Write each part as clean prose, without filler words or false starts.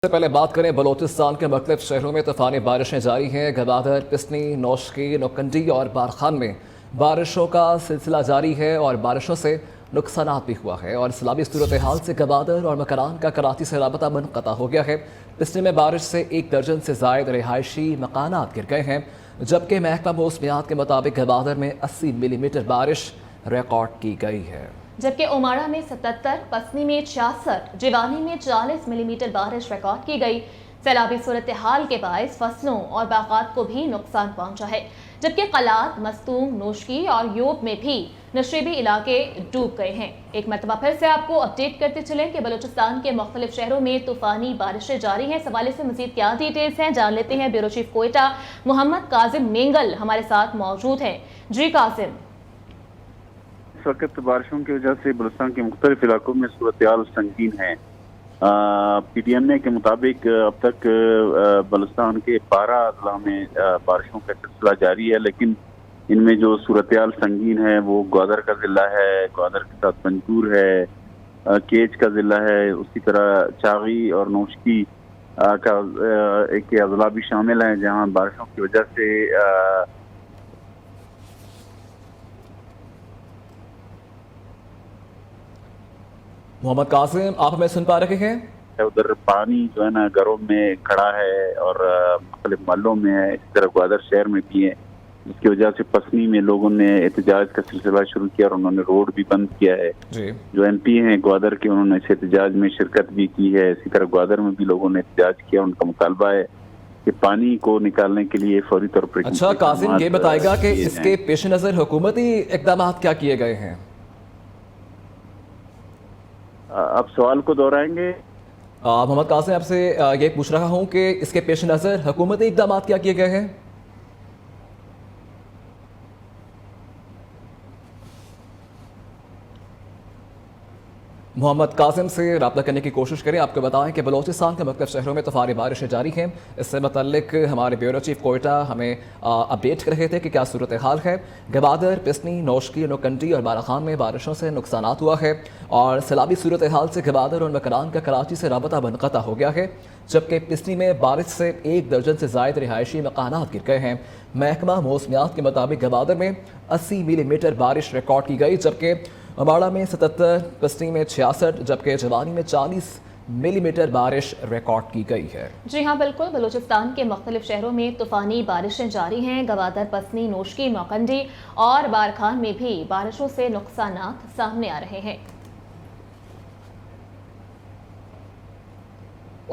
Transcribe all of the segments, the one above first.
سے پہلے بات کریں بلوچستان کے مختلف شہروں میں طوفانی بارشیں جاری ہیں۔ گوادر، پسنی، نوشکی، نوکنڈی اور بارخان میں بارشوں کا سلسلہ جاری ہے اور بارشوں سے نقصانات بھی ہوا ہے اور سیلابی صورتحال سے گوادر اور مکران کا کراچی سے رابطہ منقطع ہو گیا ہے۔ پسنی میں بارش سے 1 درجن سے زائد رہائشی مکانات گر گئے ہیں، جبکہ محکمہ موسمیات کے مطابق گوادر میں 80 ملی میٹر بارش ریکارڈ کی گئی ہے، جبکہ اوماڑہ میں 77، پسنی میں 66، جیوانی میں 40 ملی میٹر بارش ریکارڈ کی گئی۔ سیلابی صورتحال کے باعث فصلوں اور باغات کو بھی نقصان پہنچا ہے، جبکہ قلات، مستونگ، نوشکی اور یوب میں بھی نشیبی علاقے ڈوب گئے ہیں۔ ایک مرتبہ پھر سے آپ کو اپڈیٹ کرتے چلیں کہ بلوچستان کے مختلف شہروں میں طوفانی بارشیں جاری ہیں۔ اس حوالے سے مزید کیا ڈیٹیلز ہیں جان لیتے ہیں۔ بیورو چیف کوئٹہ محمد کاظم مینگل ہمارے ساتھ موجود ہیں۔ جی کاظم، اس وقت بارشوں کی وجہ سے بلوچستان کے مختلف علاقوں میں صورتحال سنگین ہے۔ پی ٹی ایم اے کے مطابق اب تک بلوچستان کے 12 اضلاع میں بارشوں کا سلسلہ جاری ہے، لیکن ان میں جو صورتحال سنگین ہے وہ گوادر کا ضلع ہے، گوادر کے ساتھ پنجور ہے، کیچ کا ضلع ہے، اسی طرح چاغی اور نوشکی کا ایک اضلاع بھی شامل ہیں، جہاں بارشوں کی وجہ سے محمد کاظم آپ ہمیں سن پا رہے ہیں؟ ادھر پانی جو ہے نا گھروں میں کھڑا ہے اور مختلف محلوں میں ہے، اسی طرح گوادر شہر میں بھی ہے، جس کی وجہ سے پسنی میں لوگوں نے احتجاج کا سلسلہ شروع کیا اور انہوں نے روڈ بھی بند کیا ہے۔ جو ایم پی ہیں گوادر کے، انہوں نے اس احتجاج میں شرکت بھی کی ہے۔ اسی طرح گوادر میں بھی لوگوں نے احتجاج کیا، ان کا مطالبہ ہے کہ پانی کو نکالنے کے لیے فوری طور پر۔ اچھا کاظم، یہ بتائے گا کہ اس کے پیش نظر حکومتی اقدامات کیا کیے گئے ہیں؟ آپ سوال کو دہرائیں گے؟ محمد کاظم آپ سے یہ پوچھ رہا ہوں کہ اس کے پیش نظر حکومتی اقدامات کیا کیے گئے ہیں؟ محمد کاظم سے رابطہ کرنے کی کوشش کریں۔ آپ کو بتائیں کہ بلوچستان کے مختلف شہروں میں طوفانی بارشیں جاری ہیں۔ اس سے متعلق ہمارے بیورو چیف کوئٹہ ہمیں اپڈیٹ کر رہے تھے کہ کیا صورتحال ہے۔ گوادر، پسنی، نوشکی، نوکنڈی اور بارخان میں بارشوں سے نقصانات ہوا ہے اور سیلابی صورتحال سے گوادر اور مکران کا کراچی سے رابطہ منقطع ہو گیا ہے، جبکہ پسنی میں بارش سے 1 درجن سے زائد رہائشی مکانات گر گئے ہیں۔ محکمہ موسمیات کے مطابق گوادر میں 80 ملی میٹر بارش ریکارڈ کی گئی، جبکہ اماڑہ میں 77، پسنی میں 66، جبکہ جیوانی میں 40 ملی میٹر بارش ریکارڈ کی گئی ہے۔ جی ہاں بالکل، بلوچستان کے مختلف شہروں میں طوفانی بارشیں جاری ہیں۔ گوادر، پسنی، نوشکی، نوکنڈی اور بارخان میں بھی بارشوں سے نقصانات سامنے آ رہے ہیں۔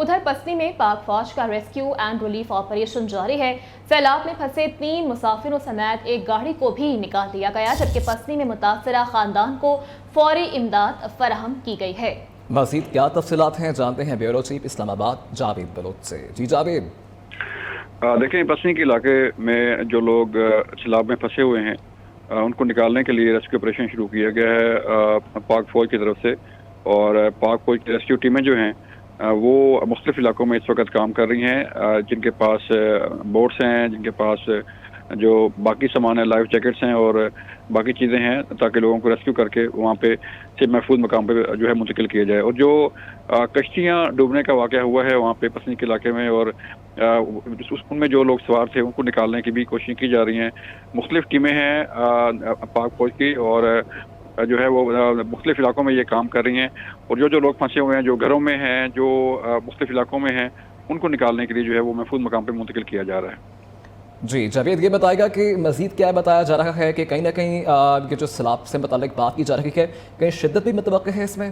ادھر پسنی میں پاک فوج کا ریسکیو اینڈ ریلیف آپریشن جاری ہے۔ سیلاب میں پھنسے 3 مسافروں سمیت ایک گاڑی کو بھی نکال لیا گیا، جبکہ پسنی میں متاثرہ خاندان کو فوری امداد فراہم کی گئی ہے۔ مزید کیا تفصیلات ہیں جانتے ہیں بیورو چیف اسلام آباد جاوید بلوچ سے۔ جی جاوید۔ دیکھیں، پسنی کے علاقے میں جو لوگ سیلاب میں پھنسے ہوئے ہیں ان کو نکالنے کے لیے ریسکیو آپریشن شروع کیا گیا ہے پاک فوج کی طرف سے، اور پاک فوج کی ریسکیو ٹیمیں جو ہیں وہ مختلف علاقوں میں اس وقت کام کر رہی ہیں، جن کے پاس بوٹس ہیں، جن کے پاس جو باقی سامان ہے، لائف جیکٹس ہیں اور باقی چیزیں ہیں، تاکہ لوگوں کو ریسکیو کر کے وہاں پہ سے محفوظ مقام پہ جو ہے منتقل کیا جائے۔ اور جو کشتیاں ڈوبنے کا واقعہ ہوا ہے وہاں پہ پسنی کے علاقے میں، اور ان میں جو لوگ سوار تھے ان کو نکالنے کی بھی کوششیں کی جا رہی ہیں۔ مختلف ٹیمیں ہیں پاک فوج کی، اور جو ہے وہ مختلف علاقوں میں یہ کام کر رہی ہیں، اور جو لوگ پھنسے ہوئے ہیں، جو گھروں میں ہیں، جو مختلف علاقوں میں ہیں، ان کو نکالنے کے لیے جو ہے وہ محفوظ مقام پہ منتقل کیا جا رہا ہے۔ جی جاوید، یہ بتائے گا کہ مزید کیا بتایا جا رہا ہے کہ کہیں نہ کہیں یہ جو سیلاب سے متعلق بات کی جا رہی ہے، کہیں شدت بھی متوقع ہے اس میں؟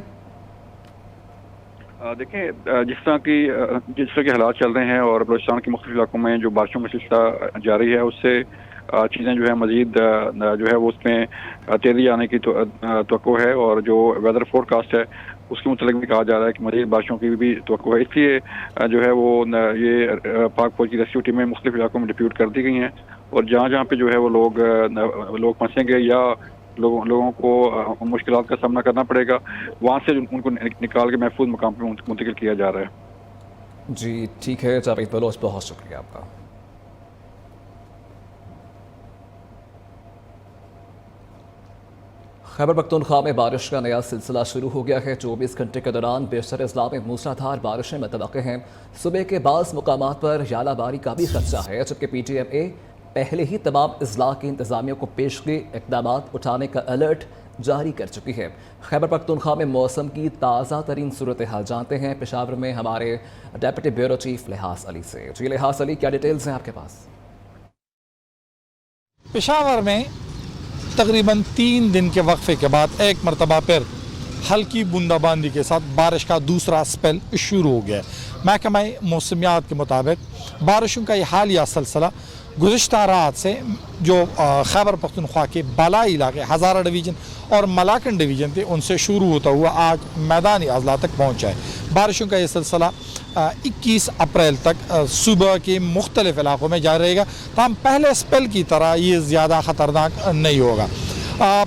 دیکھیں، جس طرح کے حالات چل رہے ہیں اور بلوچستان کے مختلف علاقوں میں جو بارشوں کا سلسلہ جاری ہے، اس سے چیزیں جو ہے مزید جو ہے وہ اس میں تیزی آنے کی توقع ہے، اور جو ویدر فور کاسٹ ہے اس کے متعلق بھی کہا جا رہا ہے کہ مزید بارشوں کی بھی توقع ہے۔ اس لیے جو ہے وہ یہ پاک فوج کی ریسکیو ٹیمیں مختلف علاقوں میں ڈپیوٹ کر دی گئی ہیں، اور جہاں جہاں پہ جو ہے وہ لوگ پھنسیں گے یا لوگوں کو مشکلات کا سامنا کرنا پڑے گا، وہاں سے ان کو نکال کے محفوظ مقام پہ منتقل کیا جا رہا ہے۔ جی ٹھیک ہے جاوید بلوچ، بہت شکریہ آپ کا۔ खैबर पख्तूनख्वा में बारिश का नया सिलसिला शुरू हो गया है। 24 घंटे के दौरान बेशतर अजला में मूसलाधार बारिशें मुतवक्किल हैं। सुबह के बाज़ मुकामात पर यालाबारी का भी खदशा है, जबकि PTMA पहले ही तमाम अजला की इंतजामिया को पेशगी इक़दाम उठाने का अलर्ट जारी कर चुकी है। खैबर पख्तूनख्वा में मौसम की ताज़ा तरीन सूरत हाल जानते हैं पेशावर में हमारे डेप्यूटी ब्यूरो चीफ लिहास अली से। जी लिहास अली, क्या डिटेल्स हैं आपके पास? पेशावर में तकरीबन 3 दिन के वक्फे के बाद एक मरतबा फिर हल्की बूंदाबांदी के साथ बारिश का दूसरा स्पेल शुरू हो गया है। महकमा मौसमियात के मुताबिक बारिशों का ये हालिया सिलसिला गुज़िश्ता रात से जो खैबर पख्तूनख्वा के बालाई इलाके हज़ारा डिवीज़न और मलाकन डिवीज़न थे उनसे शुरू होता हुआ आज मैदानी अजला तक पहुँचा है। बारिशों का ये सिलसिला 21 अप्रैल तक सुबह के मुख्तलिफ इलाकों में जारी रहेगा, ताहम पहले स्पेल की तरह ये ज़्यादा ख़तरनाक नहीं होगा।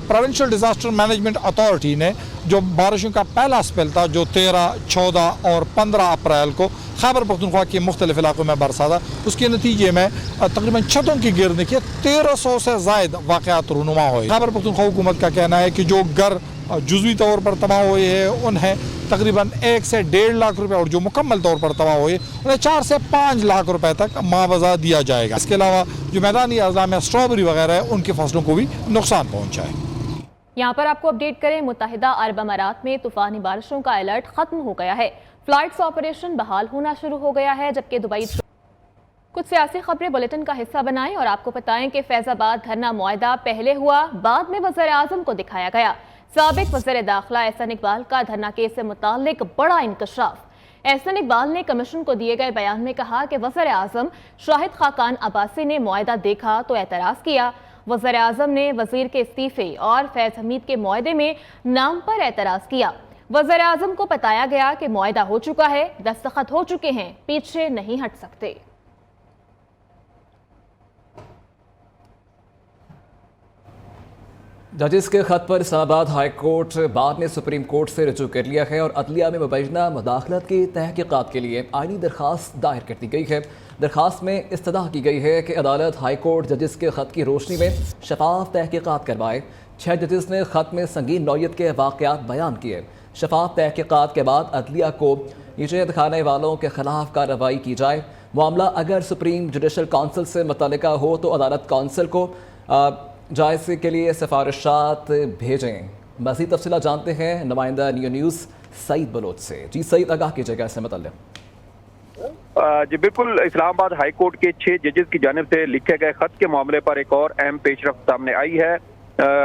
प्रोविंशियल डिज़ास्टर मैनेजमेंट अथॉरिटी ने जो बारिशों का पहला स्पेल था जो 13, 14 और 15 अप्रैल को खैबर पख्तूनख्वा के मुख्तलिफ इलाकों में बरसा था, उसके नतीजे में तकरीबन छतों की गिरने के 1300 से ज़ायद वाक़यात रूनुमा हुए। खैबर पख्तूनख्वा हुकूमत का कहना है कि जो घर जुज़वी तौर पर तबाह हुए हैं उन्हें तकरीबन 1 से 1.5 लाख रुपए और जो मुकम्मल तौर पर तबाह हुए उन्हें 4 से 5 लाख रुपए तक मुआवजा दिया जाएगा। इसके अलावा जो मैदानी अज़ला में स्ट्रॉबेरी वगैरह है उनकी फसलों को भी नुकसान पहुँचा है। यहाँ पर आपको अपडेट करें, मुत्तहिदा अरब अमारात में तूफानी बारिशों का अलर्ट खत्म हो गया है। फ्लाइट्स ऑपरेशन बहाल होना शुरू हो गया है, जबकि दुबई कुछ सियासी खबरें बुलेटिन का हिस्सा बनाएं और आपको बताएं कि फैजाबाद धरना मुआहदा पहले हुआ, बाद में वज़ीर आज़म को दिखाया गया। साबिक वज़ीर दाखिला एहसन इकबाल का धरना केस से मुताल्लिक बड़ा इंकशाफ। एहसन इकबाल ने कमीशन को दिए गए बयान में कहा कि वज़ीर आज़म शाहिद खाकान अब्बासी ने मुआहदा देखा तो एतराज़ किया। वज़ीर आज़म ने वज़ीर के इस्तीफे और फैज़ हमीद के मुआहदे में नाम पर एतराज़ किया। वज़ीर आज़म को बताया गया कि मुआहदा हो चुका है, दस्तखत हो चुके हैं, पीछे नहीं हट सकते। जजिस के खत पर इस्लामाबाद हाई कोर्ट बाद ने सुप्रीम कोर्ट से रजू कर लिया है और अदलिया में मुबैना मुदाखलत की तहकीकात के लिए आईनी दरख्वास्त दायर कर दी गई है। दरख्वास्त में इस्तदा की गई है कि अदालत हाई कोर्ट जजिस के खत की रोशनी में शफाफ तहकीकात करवाए। 6 जजिस ने खत में संगीन नौयत के वाक़यात बयान किए। शफाफ तहकीकात के बाद अदलिया को नीचे दिखाने वालों के खिलाफ कार्रवाई की जाए। मामला अगर सुप्रीम जुडिशल काउंसिल से मुतल्लिका हो तो अदालत काउंसिल को जायज़े के लिए सिफारिशात भेजें। मज़ीद तफसीलात जानते हैं नुमाइंदा न्यू न्यूज़ सईद बलोच से। जी सईद, आगाह कीजिएगा इससे मुतल्लिक़। जी बिल्कुल, इस्लामाबाद हाई कोर्ट के 6 जजेस की जानिब से लिखे गए खत के मामले पर एक और अहम पेशरफ्त सामने आई है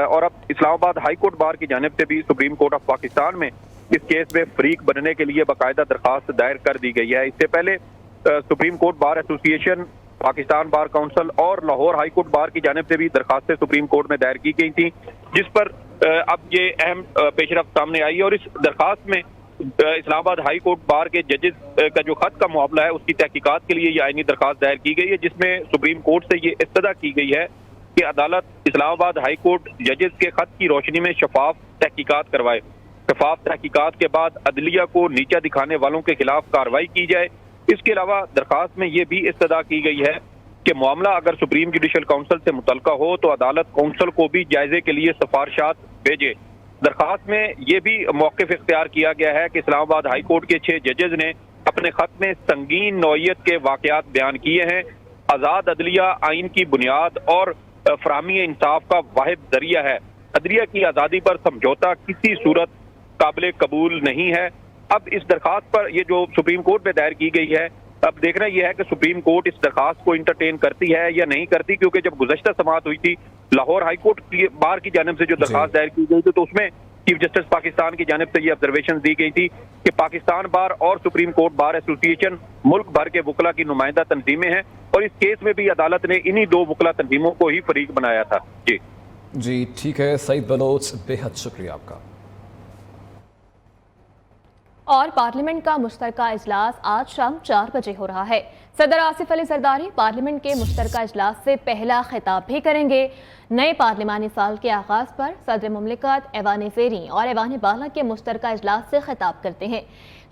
और अब इस्लामाबाद हाई कोर्ट बार की जानिब से भी सुप्रीम कोर्ट ऑफ पाकिस्तान में इस केस में फरीक बनने के लिए बाकायदा दरख्वास्त दायर कर दी गई है। इससे पहले supreme court bar association, Pakistan bar council और लाहौर हाई कोर्ट बार की जानिब से भी दरखास्तें सुप्रीम कोर्ट में दायर की गई थी, जिस पर अब ये अहम पेशरफ्त सामने आई है और इस दरखास्त में इस्लामाबाद हाई कोर्ट बार के जजेस का जो खत का मामला है उसकी तहकीकात के लिए ये आईनी दरखास्त दायर की गई है, जिसमें सुप्रीम कोर्ट से ये इस्तदा की गई है कि अदालत इस्लामाबाद हाई कोर्ट जजेस के खत की रोशनी में शफाफ तहकीकात करवाए। शफाफ तहकीकात के बाद अदलिया को नीचा दिखाने वालों के खिलाफ कार्रवाई की जाए। इसके अलावा दरखास्त में ये भी इस्तदा की गई है कि मामला अगर सुप्रीम जुडिशल काउंसिल से मुतल्लिका हो तो अदालत काउंसिल को भी जायजे के लिए सिफारिशात भेजे। दरखास्त में ये भी मौक़िफ़ इख्तियार किया गया है कि इस्लामाबाद हाई कोर्ट के 6 जजेस ने अपने खत में संगीन नौयत के वाक़यात बयान किए हैं। आज़ाद अदलिया आइन की बुनियाद और फराहमी इंसाफ का वाहिद जरिया है। अदलिया की आज़ादी पर समझौता किसी सूरत काबिल कबूल नहीं है। अब इस दरखास्त पर ये जो सुप्रीम कोर्ट में दायर की गई है, अब देखना यह है कि सुप्रीम कोर्ट इस दरखास्त को इंटरटेन करती है या नहीं करती, क्योंकि जब गुज़श्ता समाअत हुई थी लाहौर हाई कोर्ट की बार की जानिब से जो दरखास्त दायर की गई थी तो उसमें चीफ जस्टिस पाकिस्तान की जानिब से ये ऑब्जर्वेशन दी गई थी कि पाकिस्तान बार और सुप्रीम कोर्ट बार एसोसिएशन मुल्क भर के वकला की नुमाइंदा तंजीमें हैं और इस केस में भी अदालत ने इन्हीं 2 वकला तंजीमों को ही फरीक बनाया था। जी ठीक है सईद बलोच, बेहद शुक्रिया आपका। और पार्लियामेंट का मुश्तरका इजलास आज शाम 4 बजे हो रहा है। सदर आसिफ अली जरदारी पार्लियामेंट के मुश्तरका इजलास से पहला खिताब भी करेंगे। नए पार्लिमानी साल के आगाज पर सदर मुमलिकत ऐवान ज़ेरी और ऐवान बाला के मुश्तरका इजलास से खिताब करते हैं।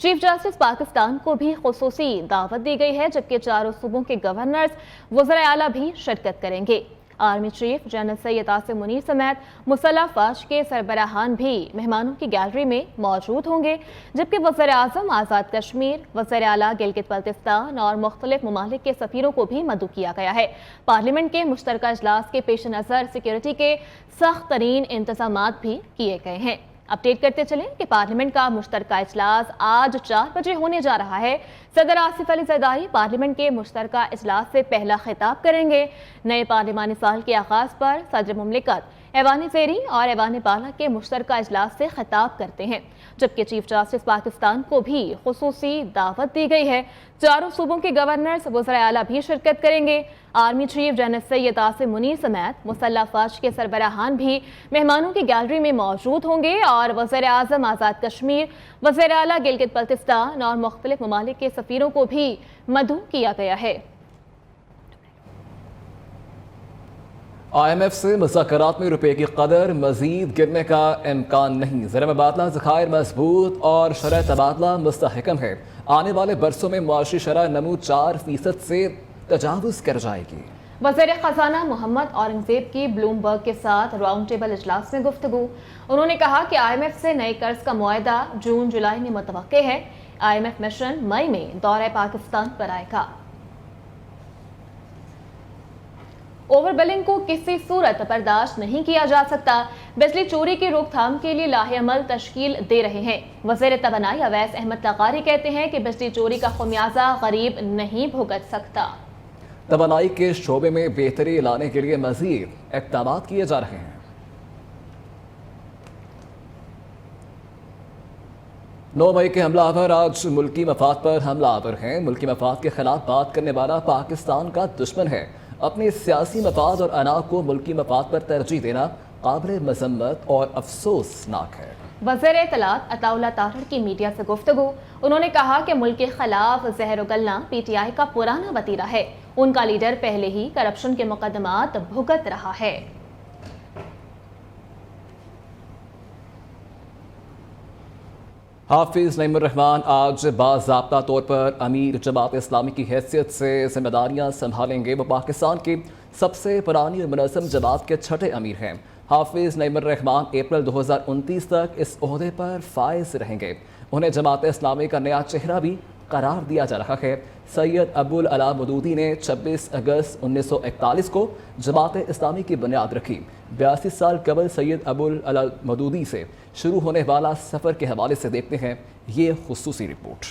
चीफ जस्टिस पाकिस्तान को भी खुसूसी दावत दी गई है, जबकि चारों सूबों के गवर्नर्स, वज़ीर आला भी शिरकत करेंगे। Army chief general Syed Asim Munir समेत मुसल्लह फौज के सरबराहान भी मेहमानों की गैलरी में मौजूद होंगे, जबकि वज़ीर आज़म आज़ाद कश्मीर, वज़ीर आला गिलगित बल्तिस्तान और मुख्तलिफ ममालिक के सफ़ीरों को भी मदऊ किया गया है। पार्लियामेंट के मुश्तरका इजलास के पेश नज़र सिक्योरिटी के सख्त तरीन इंतजामात भी किए गए हैं। अपडेट करते चलें कि पार्लियामेंट का मुश्तरका इजलास आज 4 बजे होने जा रहा है। सदर आसिफ अली ज़रदारी पार्लियामेंट के मुश्तरका इजलास से पहला खिताब करेंगे। नए पार्लिमानी साल के आगाज़ पर सदर मुमलिकत ऐवान ज़ेरी और ऐवान बाला के मुश्तरका इजलास से खिताब करते हैं, जबकि चीफ जस्टिस पाकिस्तान को भी खुसूसी दावत दी गई है। चारों सूबों के गवर्नर्स वज़ीर आला भी शिरकत करेंगे। Army chief general Syed Asim Munir समेत मुसल्लह फौज के सरबराहान भी मेहमानों की गैलरी में मौजूद होंगे और वज़ीर आज़म आज़ाद कश्मीर, वज़ीर आला गिलगित बल्तिस्तान और मुख्तलिफ ममालिक के सफ़ीरों को भी मदऊ किया गया है। IMF से मुज़ाकरात में रुपये की कदर मज़ीद गिरने का इम्कान नहीं। ज़र मुबादला ज़खायर मजबूत और शरह तबादला मुस्तहकम है। आने वाले बरसों में मुआशी शरह नमू 4% से तजावुज़ कर जाएगी। वज़ीर ख़ज़ाना मोहम्मद औरंगज़ेब की ब्लूमबर्ग के साथ राउंड टेबल इजलास में गुफ्तगू। उन्होंने कहा कि IMF से नए कर्ज का मुआहदा जून जुलाई में मुतवक्के है। IMF मिशन मई में दौरे पाकिस्तान पर आएगा। ओवर बिलिंग को किसी सूरत बर्दाश्त नहीं किया जा सकता। बिजली चोरी की रोकथाम के लिए लाहेअमल तश्कील दे रहे हैं। वज़ीर तवानाई अवैस अहमद लगारी कहते हैं कि बिजली चोरी का खमियाजा गरीब नहीं भुगत सकता। तवानाई के शोबे में बेहतरी लाने के लिए मजीद इक़दाम किए जा रहे हैं। 9 मई के हमलावर आज मुल्की मफाद पर हमलावर हैं। मुल्की मफाद के खिलाफ बात करने वाला पाकिस्तान का दुश्मन है। अपने सियासी मफाद और अना को मुल्की मफाद पर तरजीह देना काबिल मजम्मत और अफसोसनाक है। वज़ीर इत्तलात अताउल्लाह तारड़ की मीडिया से गुफ्तगू। उन्होंने कहा कि मुल्क के खिलाफ जहर उगलना PTI का पुराना वतीरा है। उनका लीडर पहले ही करप्शन के मुकदमात भुगत रहा है। हाफिज नईमुर रहमान आज बाज़ाब्ता तौर पर अमीर जमात इस्लामी की हैसियत से जिम्मेदारियां संभालेंगे। वो पाकिस्तान की सबसे पुरानी और मुनज़्ज़म जमात के 6ठे अमीर हैं। हाफिज नईमुर रहमान अप्रैल 2029 तक इस ओहदे पर फाइज रहेंगे। उन्हें जमात इस्लामी का नया चेहरा भी करार दिया जा रहा है। सैयद अबुल अला मदूदी ने 26 अगस्त 1941 को जमात इस्लामी की बुनियाद रखी। 82 साल कबल सैयद अबुल अला मदूदी से शुरू होने वाला सफ़र के हवाले से देखते हैं ये खुसूसी रिपोर्ट।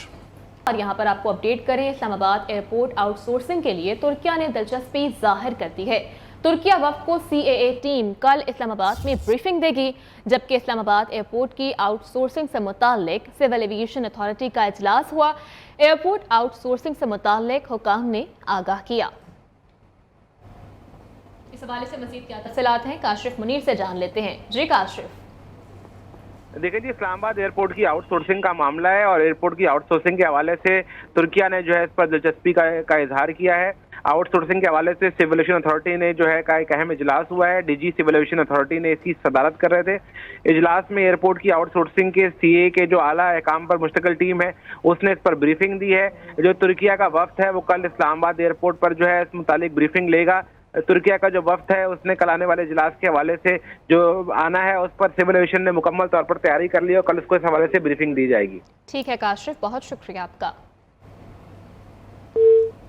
और यहाँ पर आपको अपडेट करें, इस्लामाबाद एयरपोर्ट आउटसोर्सिंग के लिए तुर्किया ने दिलचस्पी जाहिर कर दी है। तुर्किया वफ़द को CAA टीम कल इस्लामाबाद में ब्रीफिंग देगी, जबकि इस्लामाबाद एयरपोर्ट की आउटसोर्सिंग से मुताल्लिक सिविल एविएशन अथॉरिटी का इजलास हुआ। एयरपोर्ट आउटसोर्सिंग से मुताल्लिक हुकाम ने आगाह किया। इस हवाले से मज़ीद क्या तफसीलात हैं, काशिफ मुनीर से जान लेते हैं। जी काशिफ। देखिए जी, इस्लामाबाद एयरपोर्ट की आउटसोर्सिंग का मामला है और एयरपोर्ट की आउटसोर्सिंग के हवाले से तुर्किया ने जो है इस पर दिलचस्पी का इजहार किया है। आउटसोर्सिंग के हवाले से सिविल एविएशन अथॉरिटी ने जो है का एक अहम इजलास हुआ है। DG सिविल एविएशन अथॉरिटी ने इसकी सदारत कर रहे थे। इजलास में एयरपोर्ट की आउटसोर्सिंग के CAA के जो आला अहकाम पर मुश्तकिल टीम है उसने इस पर ब्रीफिंग दी है। जो तुर्किया का वफ्द है वो कल इस्लामाबाद एयरपोर्ट पर जो है इस मुतालिक ब्रीफिंग लेगा। तुर्किया का जो वफ्द है उसने कल आने वाले इजलास के हवाले से जो आना है उस पर सिविल एविएशन ने मुकम्मल तौर पर तैयारी कर ली और कल उसको इस हवाले से ब्रीफिंग दी जाएगी। ठीक है काशिफ, बहुत शुक्रिया आपका।